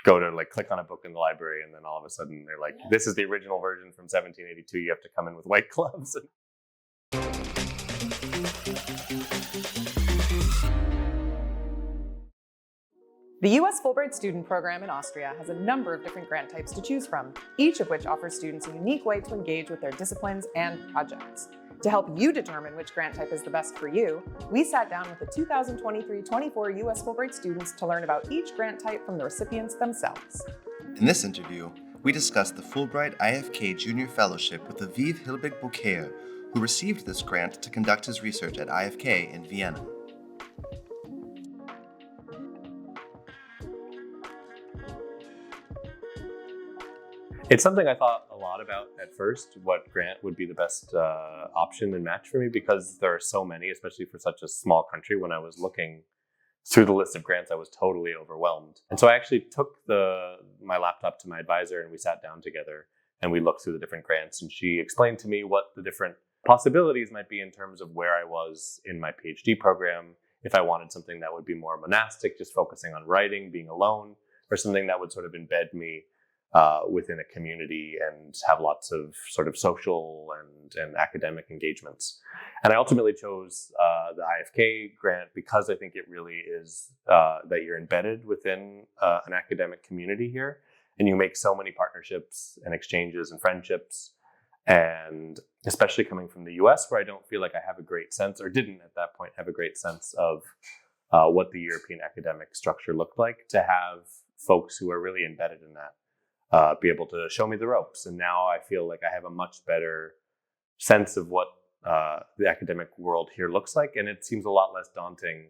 go to like click on a book in the library, and then all of a sudden they're like, this is the original version from 1782. You have to come in with white gloves. The US Fulbright Student Program in Austria has a number of different grant types to choose from, each of which offers students a unique way to engage with their disciplines and projects. To help you determine which grant type is the best for you, we sat down with the 2023-24 US Fulbright students to learn about each grant type from the recipients themselves. In this interview, we discussed the Fulbright-ifk Junior Fellowship with Aviv Hilbig-Bokaer, who received this grant to conduct his research at IFK in Vienna. It's something I thought a lot about at first, what grant would be the best option and match for me, because there are so many, especially for such a small country. When I was looking through the list of grants, I was totally overwhelmed. And so I actually took my laptop to my advisor, and we sat down together and we looked through the different grants, and she explained to me what the different possibilities might be in terms of where I was in my PhD program, if I wanted something that would be more monastic, just focusing on writing, being alone, or something that would sort of embed me within a community and have lots of sort of social and academic engagements. And I ultimately chose the IFK grant because I think it really is that you're embedded within an academic community here, and you make so many partnerships and exchanges and friendships. And especially coming from the US, where I don't feel like I have a great sense, or didn't at that point have a great sense of what the European academic structure looked like, to have folks who are really embedded in that be able to show me the ropes. And now I feel like I have a much better sense of what the academic world here looks like. And it seems a lot less daunting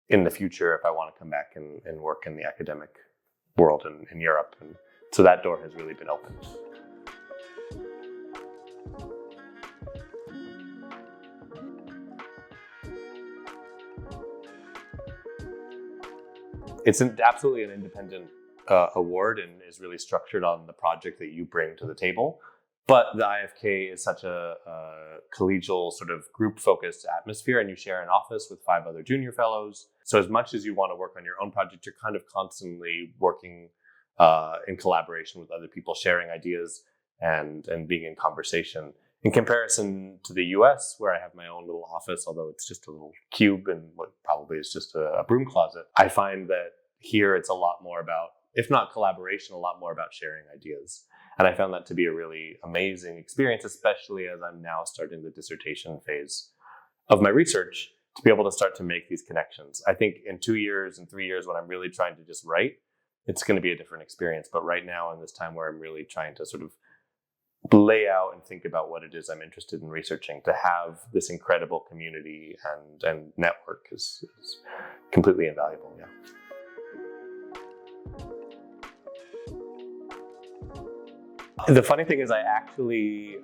in the future if I want to come back and work in the academic world in Europe. And so that door has really been opened. It's absolutely an independent award, and is really structured on the project that you bring to the table. But the IFK is such a collegial sort of group-focused atmosphere, and you share an office with 5 other junior fellows. So as much as you want to work on your own project, you're kind of constantly working in collaboration with other people, sharing ideas and being in conversation. In comparison to the US, where I have my own little office, although it's just a little cube and what probably is just a broom closet, I find that here it's a lot more about, if not collaboration, a lot more about sharing ideas. And I found that to be a really amazing experience, especially as I'm now starting the dissertation phase of my research, to be able to start to make these connections. I think in 2 years and 3 years, when I'm really trying to just write, it's going to be a different experience. But right now, in this time where I'm really trying to sort of lay out and think about what it is I'm interested in researching, to have this incredible community and network is completely invaluable. Yeah. The funny thing is, I actually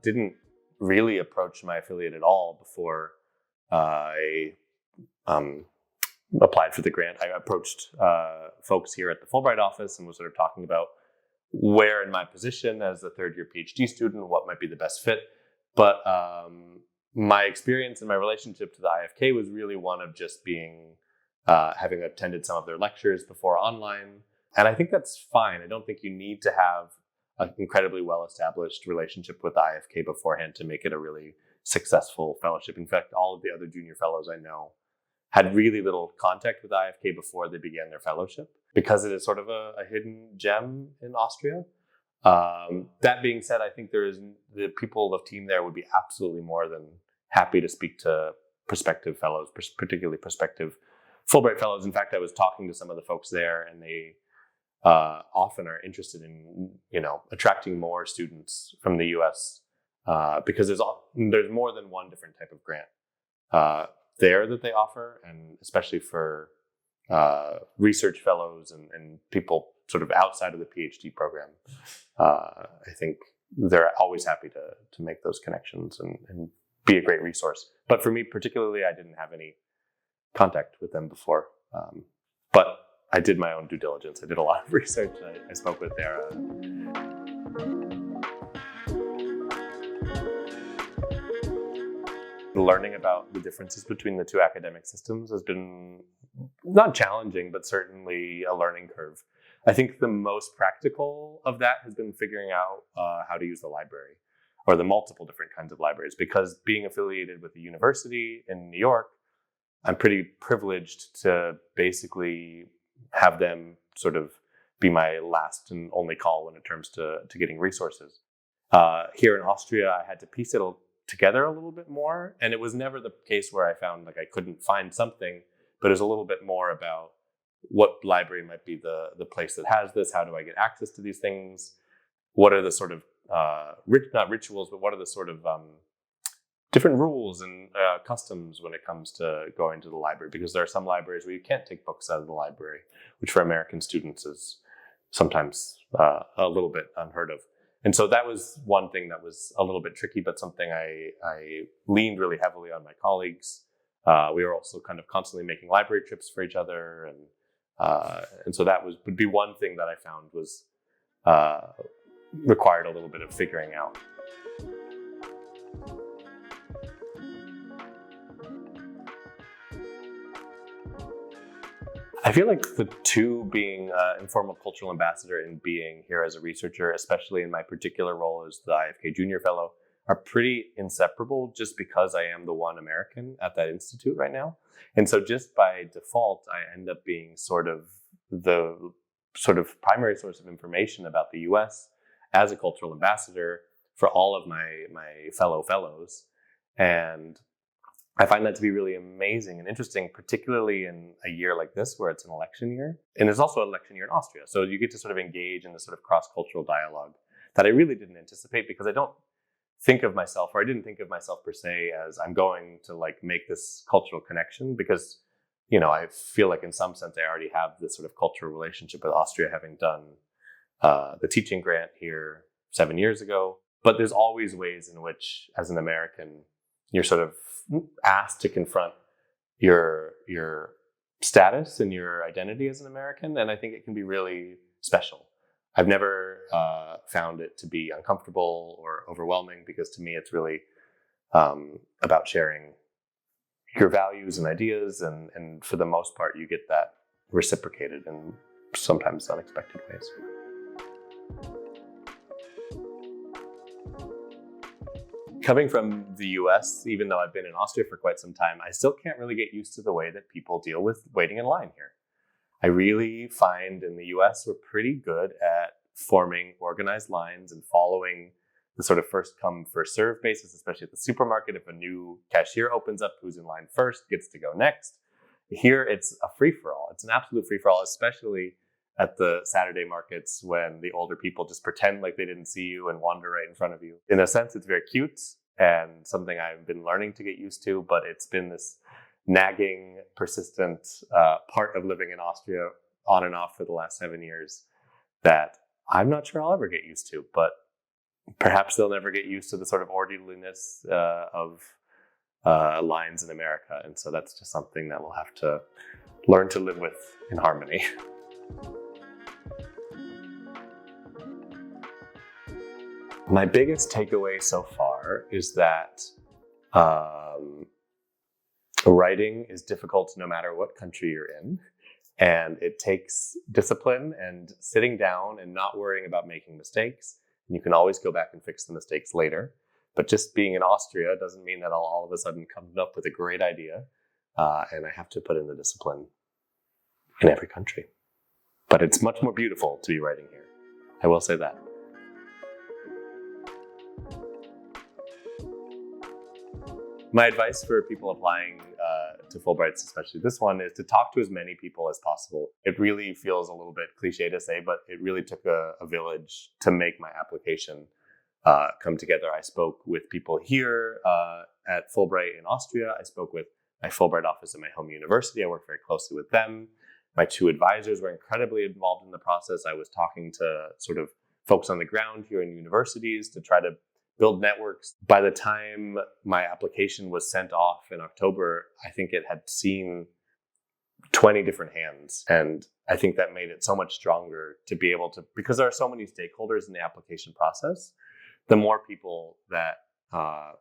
didn't really approach my affiliate at all before I applied for the grant. I approached folks here at the Fulbright office and was sort of talking about where in my position as a third-year PhD student, what might be the best fit. But my experience and my relationship to the IFK was really one of just having attended some of their lectures before online. And I think that's fine. I don't think you need to have an incredibly well-established relationship with the IFK beforehand to make it a really successful fellowship. In fact, all of the other junior fellows I know had really little contact with the IFK before they began their fellowship, because it is sort of a hidden gem in Austria. That being said, I think the people of team there would be absolutely more than happy to speak to prospective fellows, particularly prospective Fulbright fellows. In fact, I was talking to some of the folks there, and they often are interested in attracting more students from the US because there's more than one different type of grant there that they offer, and especially for research fellows and people sort of outside of the PhD program. I think they're always happy to make those connections and be a great resource. But for me particularly, I didn't have any contact with them before. But I did my own due diligence. I did a lot of research. I spoke with their learning about the differences between the two academic systems has been not challenging, but certainly a learning curve. I think the most practical of that has been figuring out how to use the library, or the multiple different kinds of libraries, because being affiliated with a university in New York, I'm pretty privileged to basically have them sort of be my last and only call when it comes to getting resources. Here in Austria, I had to piece it together a little bit more, and it was never the case where I found like I couldn't find something, but it was a little bit more about what library might be the place that has this, how do I get access to these things, what are the sort of, not rituals, but what are the sort of different rules and customs when it comes to going to the library, because there are some libraries where you can't take books out of the library, which for American students is sometimes a little bit unheard of. And so that was one thing that was a little bit tricky, but something I leaned really heavily on my colleagues. We were also kind of constantly making library trips for each other. And so that would be one thing that I found was required a little bit of figuring out. I feel like the two, being informal cultural ambassador and being here as a researcher, especially in my particular role as the IFK Junior Fellow, are pretty inseparable, just because I am the one American at that institute right now. And so just by default, I end up being sort of the primary source of information about the US as a cultural ambassador for all of my fellows. And I find that to be really amazing and interesting, particularly in a year like this where it's an election year. And it's also an election year in Austria. So you get to sort of engage in this sort of cross-cultural dialogue that I really didn't anticipate, because I didn't think of myself per se as I'm going to like make this cultural connection, because, you know, I feel like in some sense I already have this sort of cultural relationship with Austria, having done the teaching grant here 7 years ago. But there's always ways in which, as an American, you're sort of asked to confront your status and your identity as an American, and I think it can be really special. I've never found it to be uncomfortable or overwhelming, because to me it's really about sharing your values and ideas, and for the most part you get that reciprocated in sometimes unexpected ways. Coming from the US, even though I've been in Austria for quite some time, I still can't really get used to the way that people deal with waiting in line here. I really find in the US we're pretty good at forming organized lines and following the sort of first come, first serve basis, especially at the supermarket. If a new cashier opens up, who's in line first gets to go next. Here it's a free-for-all. It's an absolute free-for-all, especially at the Saturday markets, when the older people just pretend like they didn't see you and wander right in front of you. In a sense, it's very cute and something I've been learning to get used to, but it's been this nagging, persistent part of living in Austria on and off for the last 7 years that I'm not sure I'll ever get used to, but perhaps they'll never get used to the sort of orderliness of lines in America. And so that's just something that we'll have to learn to live with in harmony. My biggest takeaway so far is that writing is difficult no matter what country you're in. And it takes discipline and sitting down and not worrying about making mistakes. And you can always go back and fix the mistakes later. But just being in Austria doesn't mean that I'll all of a sudden come up with a great idea. And I have to put in the discipline in every country. But it's much more beautiful to be writing here. I will say that. My advice for people applying to Fulbrights, especially this one, is to talk to as many people as possible. It really feels a little bit cliche to say, but it really took a village to make my application come together. I spoke with people here at Fulbright in Austria. I spoke with my Fulbright office at my home university. I worked very closely with them. My two advisors were incredibly involved in the process. I was talking to sort of folks on the ground here in universities to try to build networks. By the time my application was sent off in October, I think it had seen 20 different hands. And I think that made it so much stronger to be able to, because there are so many stakeholders in the application process, the more people that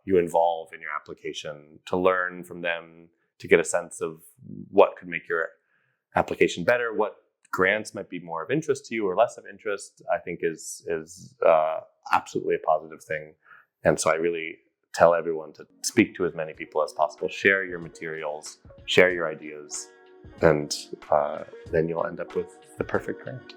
you involve in your application, to learn from them, to get a sense of what could make your application better, what grants might be more of interest to you or less of interest, I think is absolutely a positive thing. And so I really tell everyone to speak to as many people as possible, share your materials, share your ideas, and then you'll end up with the perfect grant.